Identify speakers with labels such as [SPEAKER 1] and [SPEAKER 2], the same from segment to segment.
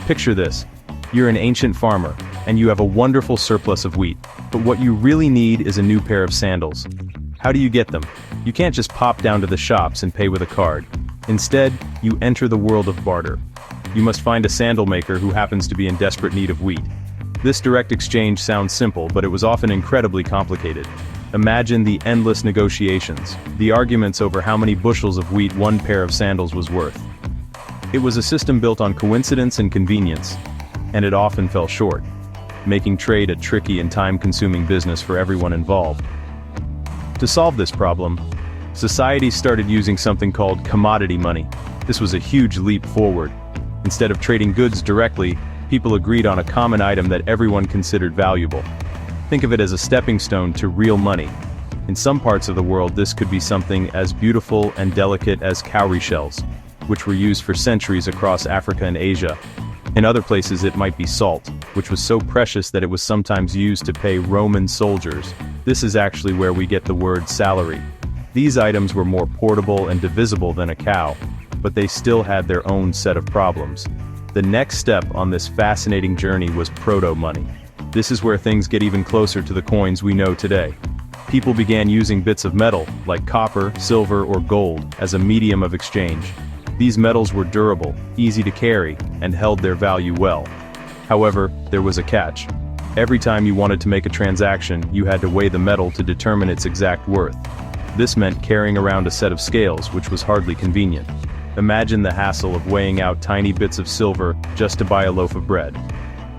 [SPEAKER 1] Picture this. You're an ancient farmer, and you have a wonderful surplus of wheat, but what you really need is a new pair of sandals. How do you get them? You can't just pop down to the shops and pay with a card. Instead, you enter the world of barter. You must find a sandal maker who happens to be in desperate need of wheat. This direct exchange sounds simple, but it was often incredibly complicated. Imagine the endless negotiations, the arguments over how many bushels of wheat one pair of sandals was worth. It was a system built on coincidence and convenience, and it often fell short, making trade a tricky and time-consuming business for everyone involved. To solve this problem, society started using something called commodity money. This was a huge leap forward. Instead of trading goods directly, people agreed on a common item that everyone considered valuable. Think of it as a stepping stone to real money. In some parts of the world, this could be something as beautiful and delicate as cowrie shells, which were used for centuries across Africa and Asia. In other places it might be salt, which was so precious that it was sometimes used to pay Roman soldiers. This is actually where we get the word salary. These items were more portable and divisible than a cow, but they still had their own set of problems. The next step on this fascinating journey was proto-money. This is where things get even closer to the coins we know today. People began using bits of metal, like copper, silver, or gold, as a medium of exchange. These metals were durable, easy to carry, and held their value well. However, there was a catch. Every time you wanted to make a transaction, you had to weigh the metal to determine its exact worth. This meant carrying around a set of scales, which was hardly convenient. Imagine the hassle of weighing out tiny bits of silver just to buy a loaf of bread.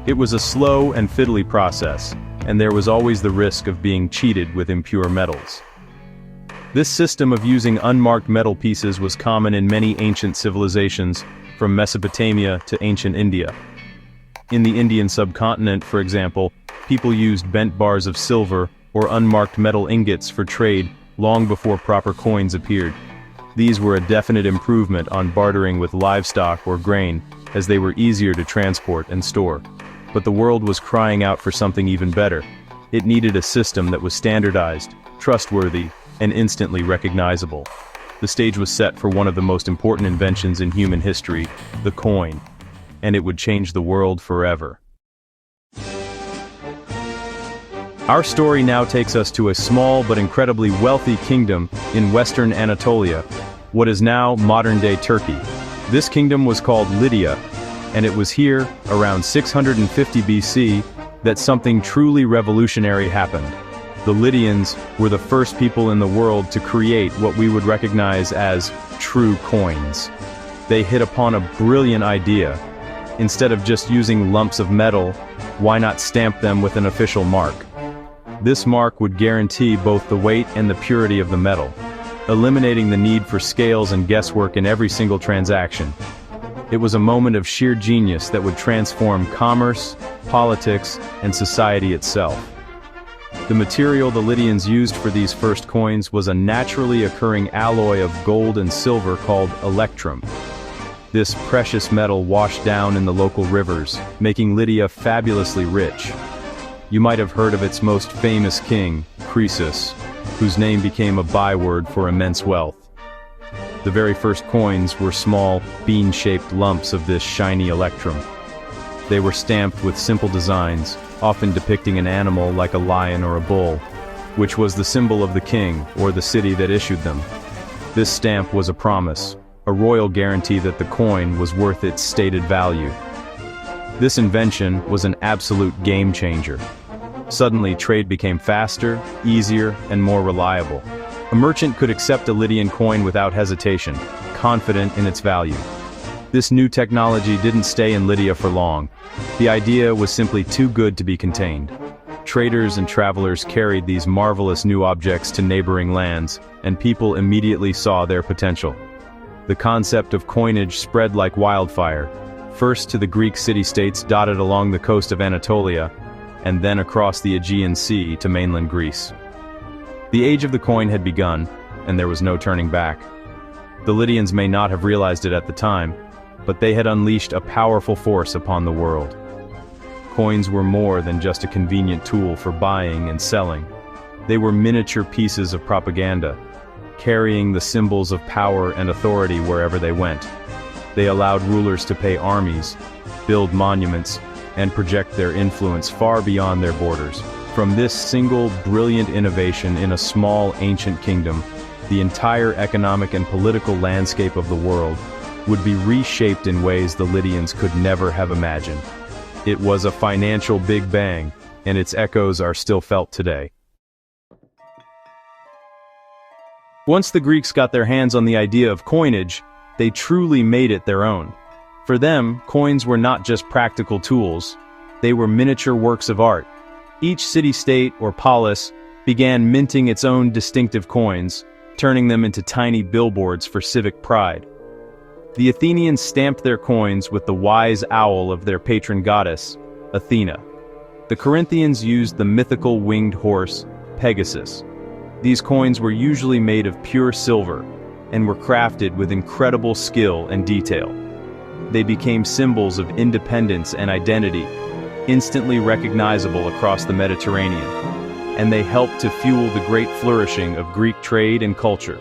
[SPEAKER 1] It was a slow and fiddly process, and there was always the risk of being cheated with impure metals. This system of using unmarked metal pieces was common in many ancient civilizations, from Mesopotamia to ancient India. In the Indian subcontinent, for example, people used bent bars of silver or unmarked metal ingots for trade long before proper coins appeared. These were a definite improvement on bartering with livestock or grain, as they were easier to transport and store. But the world was crying out for something even better. It needed a system that was standardized, trustworthy, and instantly recognizable. The stage was set for one of the most important inventions in human history, the coin. And it would change the world forever. Our story now takes us to a small but incredibly wealthy kingdom in western Anatolia, what is now modern-day Turkey. This kingdom was called Lydia, and it was here, around 650 BC, that something truly revolutionary happened. The Lydians were the first people in the world to create what we would recognize as true coins. They hit upon a brilliant idea. Instead of just using lumps of metal, why not stamp them with an official mark? This mark would guarantee both the weight and the purity of the metal, eliminating the need for scales and guesswork in every single transaction. It was a moment of sheer genius that would transform commerce, politics, and society itself. The material the Lydians used for these first coins was a naturally occurring alloy of gold and silver called electrum. This precious metal washed down in the local rivers, making Lydia fabulously rich. You might have heard of its most famous king, Croesus, whose name became a byword for immense wealth. The very first coins were small, bean-shaped lumps of this shiny electrum. They were stamped with simple designs, often depicting an animal like a lion or a bull, which was the symbol of the king or the city that issued them. This stamp was a promise, a royal guarantee that the coin was worth its stated value. This invention was an absolute game changer. Suddenly, trade became faster, easier, and more reliable. A merchant could accept a Lydian coin without hesitation, confident in its value. This new technology didn't stay in Lydia for long. The idea was simply too good to be contained. Traders and travelers carried these marvelous new objects to neighboring lands, and people immediately saw their potential. The concept of coinage spread like wildfire, first to the Greek city-states dotted along the coast of Anatolia, and then across the Aegean Sea to mainland Greece. The age of the coin had begun, and there was no turning back. The Lydians may not have realized it at the time, but they had unleashed a powerful force upon the world. Coins were more than just a convenient tool for buying and selling. They were miniature pieces of propaganda, carrying the symbols of power and authority wherever they went. They allowed rulers to pay armies, build monuments, and project their influence far beyond their borders. From this single brilliant innovation in a small ancient kingdom, the entire economic and political landscape of the world would be reshaped in ways the Lydians could never have imagined. It was a financial Big Bang, and its echoes are still felt today. Once the Greeks got their hands on the idea of coinage, they truly made it their own. For them, coins were not just practical tools, they were miniature works of art. Each city-state or polis began minting its own distinctive coins, turning them into tiny billboards for civic pride. The Athenians stamped their coins with the wise owl of their patron goddess, Athena. The Corinthians used the mythical winged horse, Pegasus. These coins were usually made of pure silver, and were crafted with incredible skill and detail. They became symbols of independence and identity, instantly recognizable across the Mediterranean, and they helped to fuel the great flourishing of Greek trade and culture.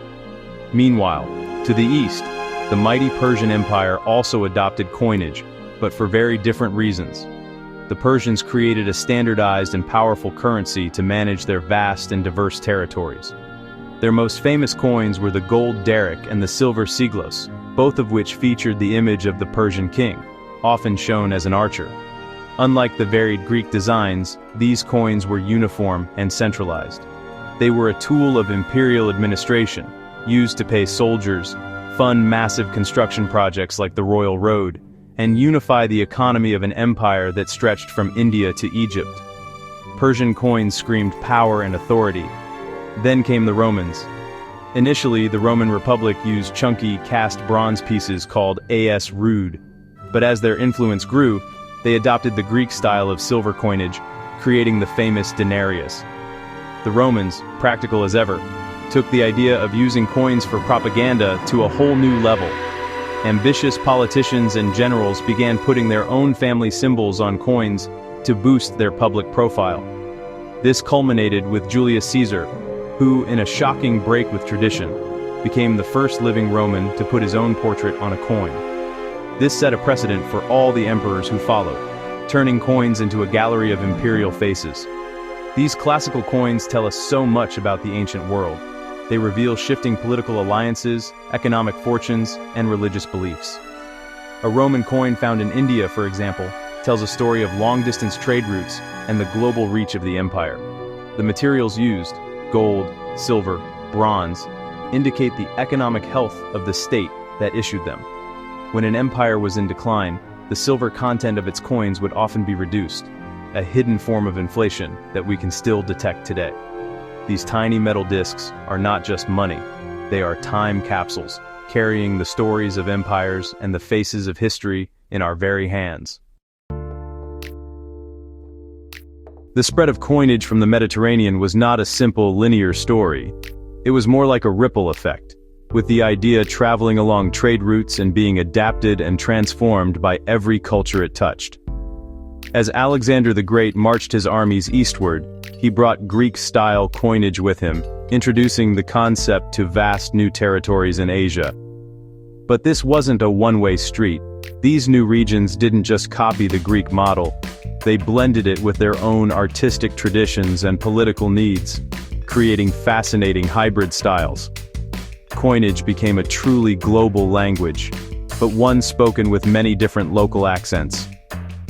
[SPEAKER 1] Meanwhile, to the east, the mighty Persian Empire also adopted coinage, but for very different reasons. The Persians created a standardized and powerful currency to manage their vast and diverse territories. Their most famous coins were the gold daric and the silver siglos, both of which featured the image of the Persian king, often shown as an archer. Unlike the varied Greek designs, these coins were uniform and centralized. They were a tool of imperial administration, used to pay soldiers, fund massive construction projects like the Royal Road, and unify the economy of an empire that stretched from India to Egypt. Persian coins screamed power and authority. Then came the Romans. Initially, the Roman Republic used chunky cast bronze pieces called as rude, but as their influence grew, they adopted the Greek style of silver coinage, creating the famous denarius. The Romans, practical as ever, took the idea of using coins for propaganda to a whole new level. Ambitious politicians and generals began putting their own family symbols on coins to boost their public profile. This culminated with Julius Caesar, who, in a shocking break with tradition, became the first living Roman to put his own portrait on a coin. This set a precedent for all the emperors who followed, turning coins into a gallery of imperial faces. These classical coins tell us so much about the ancient world. They reveal shifting political alliances, economic fortunes, and religious beliefs. A Roman coin found in India, for example, tells a story of long-distance trade routes and the global reach of the empire. The materials used, gold, silver, bronze, indicate the economic health of the state that issued them. When an empire was in decline, the silver content of its coins would often be reduced, a hidden form of inflation that we can still detect today. These tiny metal discs are not just money, they are time capsules, carrying the stories of empires and the faces of history in our very hands. The spread of coinage from the Mediterranean was not a simple linear story. It was more like a ripple effect, with the idea traveling along trade routes and being adapted and transformed by every culture it touched. As Alexander the Great marched his armies eastward, he brought Greek-style coinage with him, introducing the concept to vast new territories in Asia. But this wasn't a one-way street. These new regions didn't just copy the Greek model, they blended it with their own artistic traditions and political needs, creating fascinating hybrid styles. Coinage became a truly global language, but one spoken with many different local accents.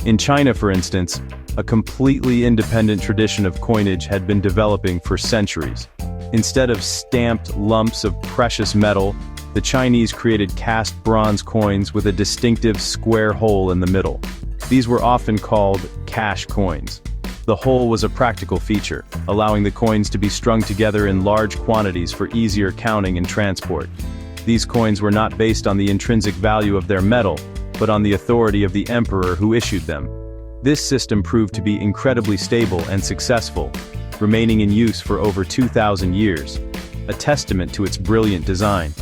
[SPEAKER 1] In China, for instance, a completely independent tradition of coinage had been developing for centuries. Instead of stamped lumps of precious metal, the Chinese created cast bronze coins with a distinctive square hole in the middle. These were often called cash coins. The hole was a practical feature, allowing the coins to be strung together in large quantities for easier counting and transport. These coins were not based on the intrinsic value of their metal, but on the authority of the emperor who issued them. This system proved to be incredibly stable and successful, remaining in use for over 2,000 years, a testament to its brilliant design.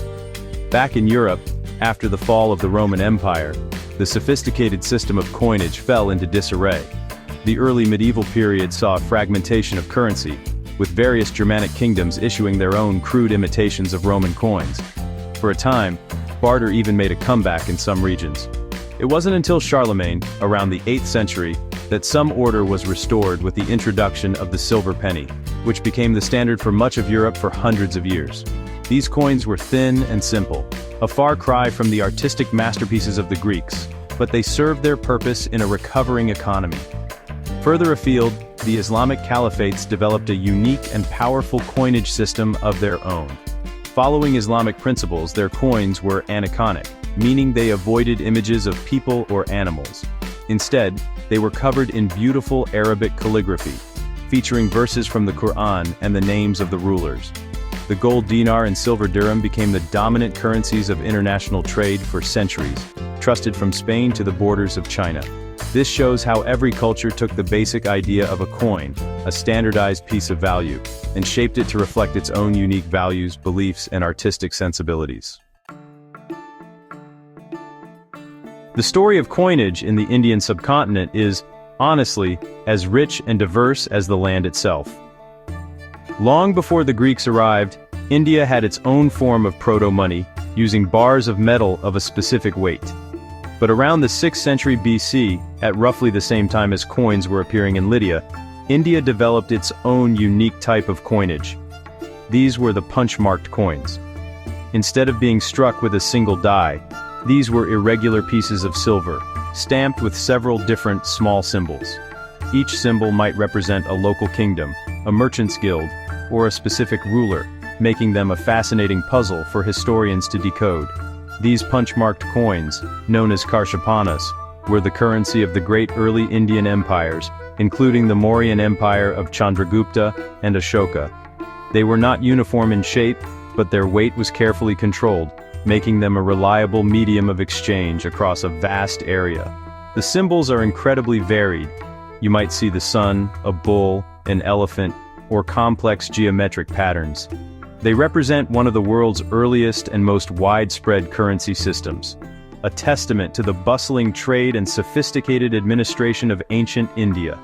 [SPEAKER 1] Back in Europe, after the fall of the Roman Empire, the sophisticated system of coinage fell into disarray. The early medieval period saw a fragmentation of currency, with various Germanic kingdoms issuing their own crude imitations of Roman coins. For a time, barter even made a comeback in some regions. It wasn't until Charlemagne, around the 8th century, that some order was restored with the introduction of the silver penny, which became the standard for much of Europe for hundreds of years. These coins were thin and simple, a far cry from the artistic masterpieces of the Greeks, but they served their purpose in a recovering economy. Further afield, the Islamic caliphates developed a unique and powerful coinage system of their own. Following Islamic principles, their coins were aniconic, meaning they avoided images of people or animals. Instead, they were covered in beautiful Arabic calligraphy, featuring verses from the Quran and the names of the rulers. The gold dinar and silver dirham became the dominant currencies of international trade for centuries, trusted from Spain to the borders of China. This shows how every culture took the basic idea of a coin, a standardized piece of value, and shaped it to reflect its own unique values, beliefs, and artistic sensibilities. The story of coinage in the Indian subcontinent is, honestly, as rich and diverse as the land itself. Long before the Greeks arrived, India had its own form of proto-money, using bars of metal of a specific weight. But around the 6th century BC, at roughly the same time as coins were appearing in Lydia, India developed its own unique type of coinage. These were the punch-marked coins. Instead of being struck with a single die, these were irregular pieces of silver, stamped with several different small symbols. Each symbol might represent a local kingdom, a merchant's guild, or a specific ruler, making them a fascinating puzzle for historians to decode. These punch-marked coins, known as karshapanas, were the currency of the great early Indian empires, including the Mauryan Empire of Chandragupta and Ashoka. They were not uniform in shape, but their weight was carefully controlled, making them a reliable medium of exchange across a vast area. The symbols are incredibly varied. You might see the sun, a bull, an elephant, or complex geometric patterns. They represent one of the world's earliest and most widespread currency systems, a testament to the bustling trade and sophisticated administration of ancient India.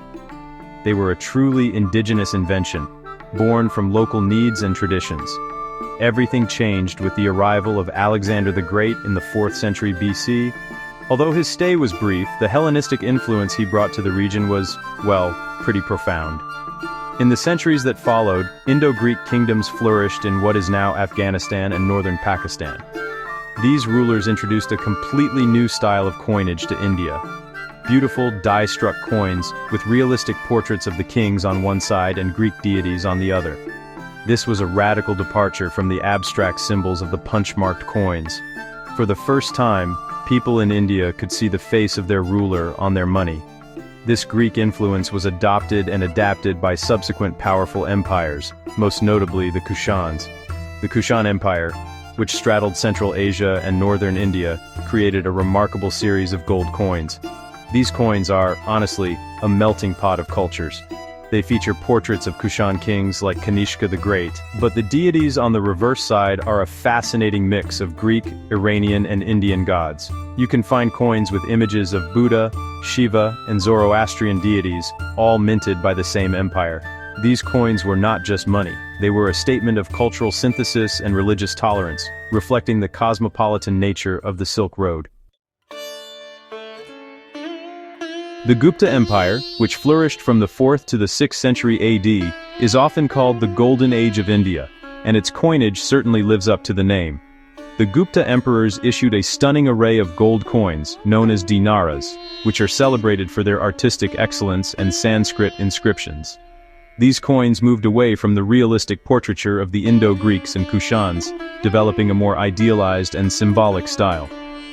[SPEAKER 1] They were a truly indigenous invention, born from local needs and traditions. Everything changed with the arrival of Alexander the Great in the 4th century BC. Although his stay was brief, the Hellenistic influence he brought to the region was, well, pretty profound. In the centuries that followed, Indo-Greek kingdoms flourished in what is now Afghanistan and northern Pakistan. These rulers introduced a completely new style of coinage to India. Beautiful, die-struck coins, with realistic portraits of the kings on one side and Greek deities on the other. This was a radical departure from the abstract symbols of the punch-marked coins. For the first time, people in India could see the face of their ruler on their money. This Greek influence was adopted and adapted by subsequent powerful empires, most notably the Kushans. The Kushan Empire, which straddled Central Asia and northern India, created a remarkable series of gold coins. These coins are, honestly, a melting pot of cultures. They feature portraits of Kushan kings like Kanishka the Great, but the deities on the reverse side are a fascinating mix of Greek, Iranian, and Indian gods. You can find coins with images of Buddha, Shiva, and Zoroastrian deities, all minted by the same empire. These coins were not just money. They were a statement of cultural synthesis and religious tolerance, reflecting the cosmopolitan nature of the Silk Road. The Gupta Empire, which flourished from the 4th to the 6th century AD, is often called the Golden Age of India, and its coinage certainly lives up to the name. The Gupta emperors issued a stunning array of gold coins, known as dinaras, which are celebrated for their artistic excellence and Sanskrit inscriptions. These coins moved away from the realistic portraiture of the Indo-Greeks and Kushans, developing a more idealized and symbolic style.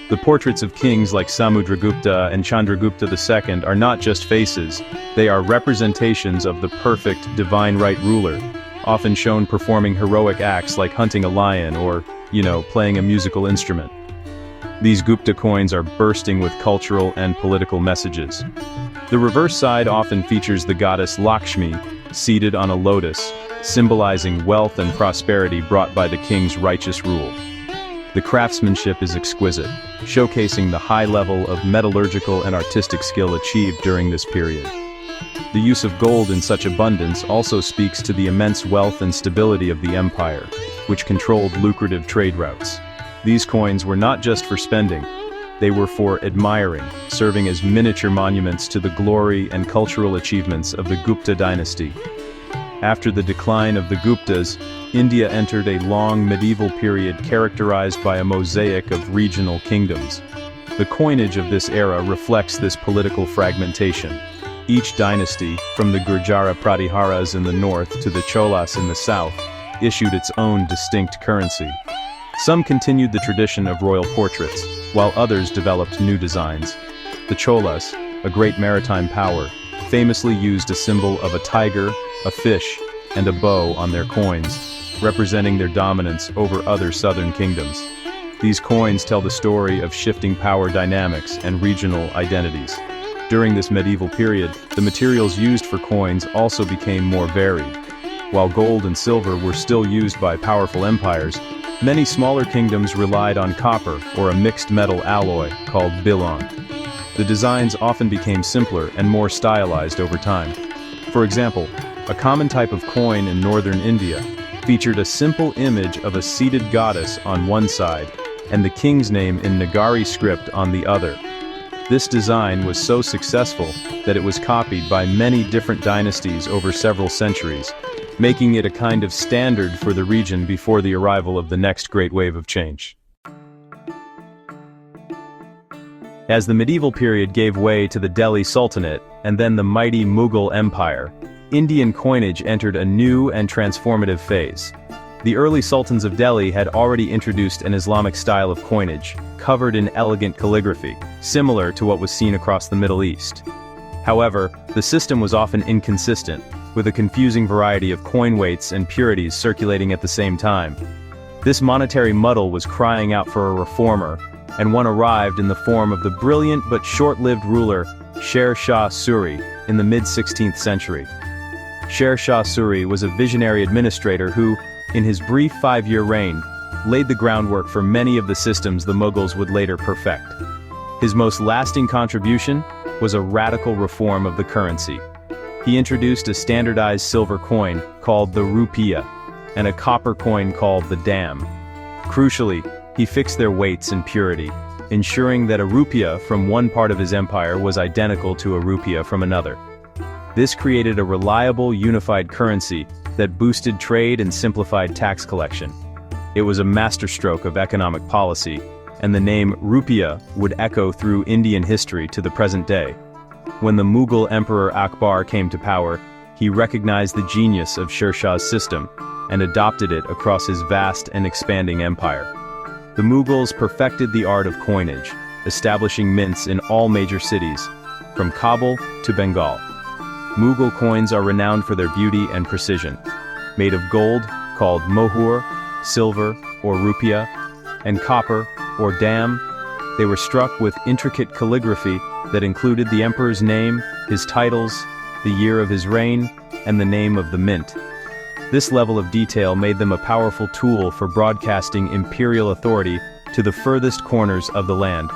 [SPEAKER 1] The portraits of kings like Samudragupta and Chandragupta II are not just faces, they are representations of the perfect, divine right ruler, often shown performing heroic acts like hunting a lion or, playing a musical instrument. These Gupta coins are bursting with cultural and political messages. The reverse side often features the goddess Lakshmi, seated on a lotus, symbolizing wealth and prosperity brought by the king's righteous rule. The craftsmanship is exquisite, showcasing the high level of metallurgical and artistic skill achieved during this period. The use of gold in such abundance also speaks to the immense wealth and stability of the empire, which controlled lucrative trade routes. These coins were not just for spending. They were for admiring, serving as miniature monuments to the glory and cultural achievements of the Gupta dynasty. After the decline of the Guptas, India entered a long medieval period characterized by a mosaic of regional kingdoms. The coinage of this era reflects this political fragmentation. Each dynasty, from the Gurjara Pratiharas in the north to the Cholas in the south, issued its own distinct currency. Some continued the tradition of royal portraits, while others developed new designs. The Cholas, a great maritime power, famously used a symbol of a tiger, a fish, and a bow on their coins, representing their dominance over other southern kingdoms. These coins tell the story of shifting power dynamics and regional identities. During this medieval period, the materials used for coins also became more varied. While gold and silver were still used by powerful empires, many smaller kingdoms relied on copper or a mixed metal alloy called bilan. The designs often became simpler and more stylized over time. For example, a common type of coin in northern India featured a simple image of a seated goddess on one side and the king's name in Nagari script on the other. This design was so successful that it was copied by many different dynasties over several centuries, making it a kind of standard for the region before the arrival of the next great wave of change. As the medieval period gave way to the Delhi Sultanate and then the mighty Mughal Empire, Indian coinage entered a new and transformative phase. The early sultans of Delhi had already introduced an Islamic style of coinage, covered in elegant calligraphy, similar to what was seen across the Middle East. However, the system was often inconsistent, with a confusing variety of coin weights and purities circulating at the same time. This monetary muddle was crying out for a reformer, and one arrived in the form of the brilliant but short-lived ruler Sher Shah Suri in the mid-16th century. Sher Shah Suri was a visionary administrator who, in his brief 5-year reign, laid the groundwork for many of the systems the Mughals would later perfect. His most lasting contribution was a radical reform of the currency. He introduced a standardized silver coin called the rupiah, and a copper coin called the dam. Crucially, he fixed their weights and purity, ensuring that a rupiah from one part of his empire was identical to a rupiah from another. This created a reliable, unified currency that boosted trade and simplified tax collection. It was a masterstroke of economic policy, and the name rupiah would echo through Indian history to the present day. When the Mughal Emperor Akbar came to power, he recognized the genius of Sher Shah's system and adopted it across his vast and expanding empire. The Mughals perfected the art of coinage, establishing mints in all major cities, from Kabul to Bengal. Mughal coins are renowned for their beauty and precision. Made of gold, called mohur, silver, or rupiah, and copper, or dam, they were struck with intricate calligraphy that included the emperor's name, his titles, the year of his reign, and the name of the mint. This level of detail made them a powerful tool for broadcasting imperial authority to the furthest corners of the land.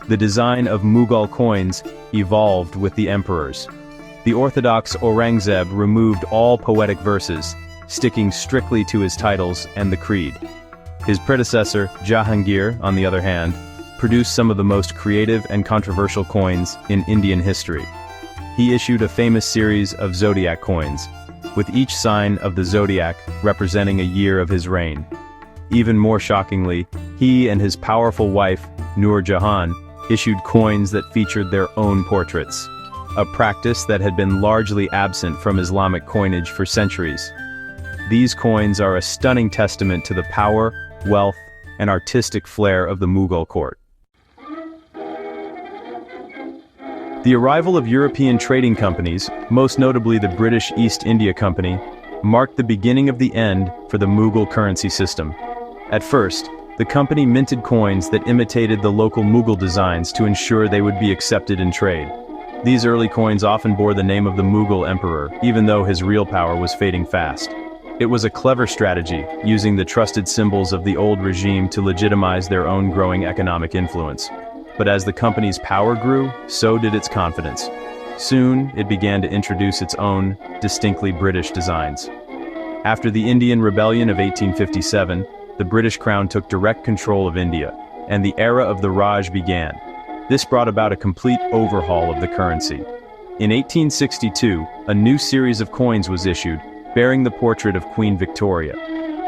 [SPEAKER 1] The design of Mughal coins evolved with the emperors. The orthodox Aurangzeb removed all poetic verses, sticking strictly to his titles and the creed. His predecessor, Jahangir, on the other hand, produced some of the most creative and controversial coins in Indian history. He issued a famous series of zodiac coins, with each sign of the zodiac representing a year of his reign. Even more shockingly, he and his powerful wife, Nur Jahan, issued coins that featured their own portraits, a practice that had been largely absent from Islamic coinage for centuries. These coins are a stunning testament to the power, wealth, and artistic flair of the Mughal court. The arrival of European trading companies, most notably the British East India Company, marked the beginning of the end for the Mughal currency system. At first, the company minted coins that imitated the local Mughal designs to ensure they would be accepted in trade. These early coins often bore the name of the Mughal emperor, even though his real power was fading fast. It was a clever strategy, using the trusted symbols of the old regime to legitimize their own growing economic influence. But as the company's power grew, so did its confidence. Soon, it began to introduce its own, distinctly British designs. After the Indian Rebellion of 1857, the British Crown took direct control of India, and the era of the Raj began. This brought about a complete overhaul of the currency. In 1862, a new series of coins was issued, bearing the portrait of Queen Victoria.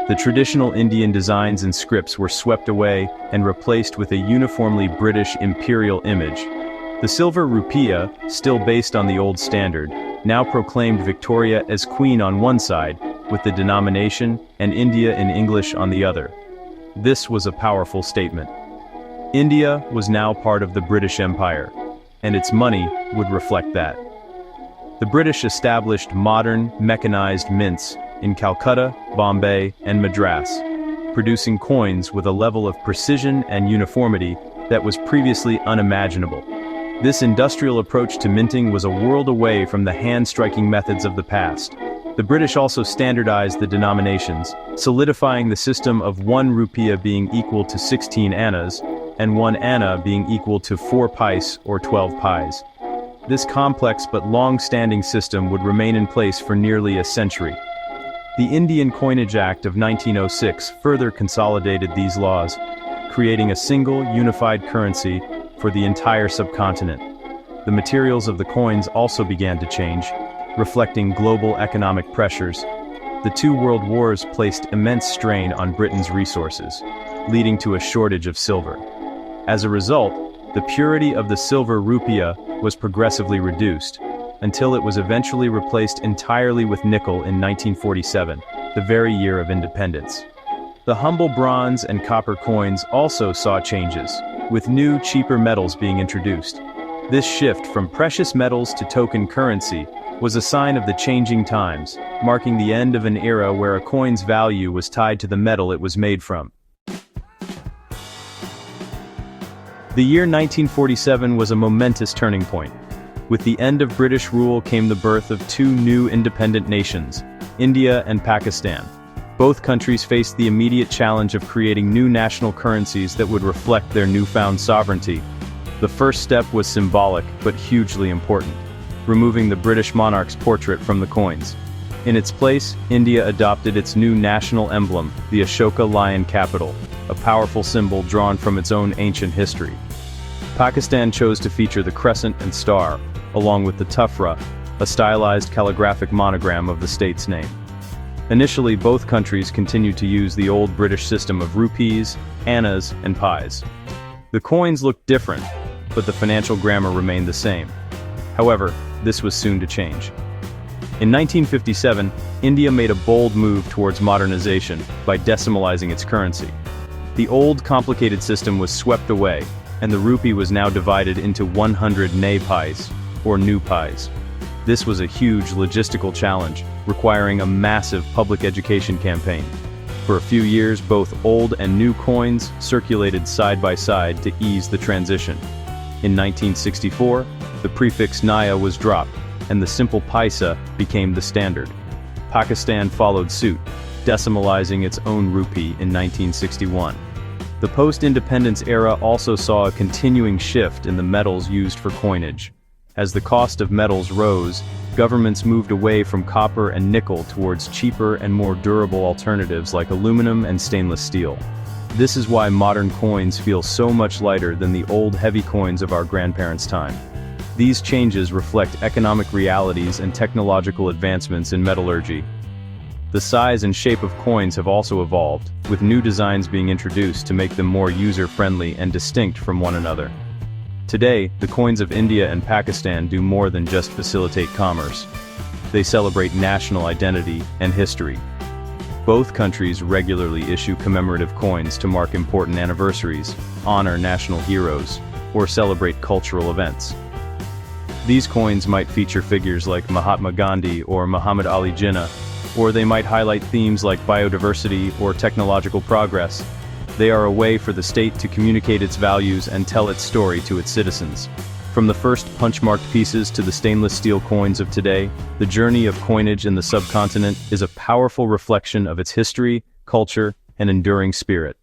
[SPEAKER 1] The traditional Indian designs and scripts were swept away and replaced with a uniformly British imperial image. The silver rupiah, still based on the old standard, now proclaimed Victoria as Queen on one side, with the denomination and India in English on the other. This was a powerful statement. India was now part of the British Empire, and its money would reflect that. The British established modern, mechanized mints in Calcutta, Bombay, and Madras, producing coins with a level of precision and uniformity that was previously unimaginable. This industrial approach to minting was a world away from the hand-striking methods of the past. The British also standardized the denominations, solidifying the system of 1 rupiah being equal to 16 annas, and 1 anna being equal to 4 pice or 12 pies. This complex but long-standing system would remain in place for nearly a century. The Indian Coinage Act of 1906 further consolidated these laws, creating a single, unified currency for the entire subcontinent. The materials of the coins also began to change, reflecting global economic pressures. The two world wars placed immense strain on Britain's resources, leading to a shortage of silver. As a result, the purity of the silver rupiah was progressively reduced, until it was eventually replaced entirely with nickel in 1947, the very year of independence. The humble bronze and copper coins also saw changes, with new, cheaper metals being introduced. This shift from precious metals to token currency was a sign of the changing times, marking the end of an era where a coin's value was tied to the metal it was made from. The year 1947 was a momentous turning point. With the end of British rule came the birth of two new independent nations, India and Pakistan. Both countries faced the immediate challenge of creating new national currencies that would reflect their newfound sovereignty. The first step was symbolic, but hugely important, removing the British monarch's portrait from the coins. In its place, India adopted its new national emblem, the Ashoka lion capital, a powerful symbol drawn from its own ancient history. Pakistan chose to feature the crescent and star, along with the tuffra, a stylized calligraphic monogram of the state's name. Initially, both countries continued to use the old British system of rupees, annas, and pies. The coins looked different, but the financial grammar remained the same. However, this was soon to change. In 1957, India made a bold move towards modernization by decimalizing its currency. The old, complicated system was swept away, and the rupee was now divided into 100 ney pies, or new pies. This was a huge logistical challenge, requiring a massive public education campaign. For a few years, both old and new coins circulated side by side to ease the transition. In 1964, the prefix naya was dropped, and the simple paisa became the standard. Pakistan followed suit, decimalizing its own rupee in 1961. The post-independence era also saw a continuing shift in the metals used for coinage. As the cost of metals rose, governments moved away from copper and nickel towards cheaper and more durable alternatives like aluminum and stainless steel. This is why modern coins feel so much lighter than the old heavy coins of our grandparents' time. These changes reflect economic realities and technological advancements in metallurgy. The size and shape of coins have also evolved, with new designs being introduced to make them more user-friendly and distinct from one another. Today, the coins of India and Pakistan do more than just facilitate commerce. They celebrate national identity and history. Both countries regularly issue commemorative coins to mark important anniversaries, honor national heroes, or celebrate cultural events. These coins might feature figures like Mahatma Gandhi or Muhammad Ali Jinnah, or they might highlight themes like biodiversity or technological progress. They are a way for the state to communicate its values and tell its story to its citizens. From the first punch-marked pieces to the stainless steel coins of today, the journey of coinage in the subcontinent is a powerful reflection of its history, culture, and enduring spirit.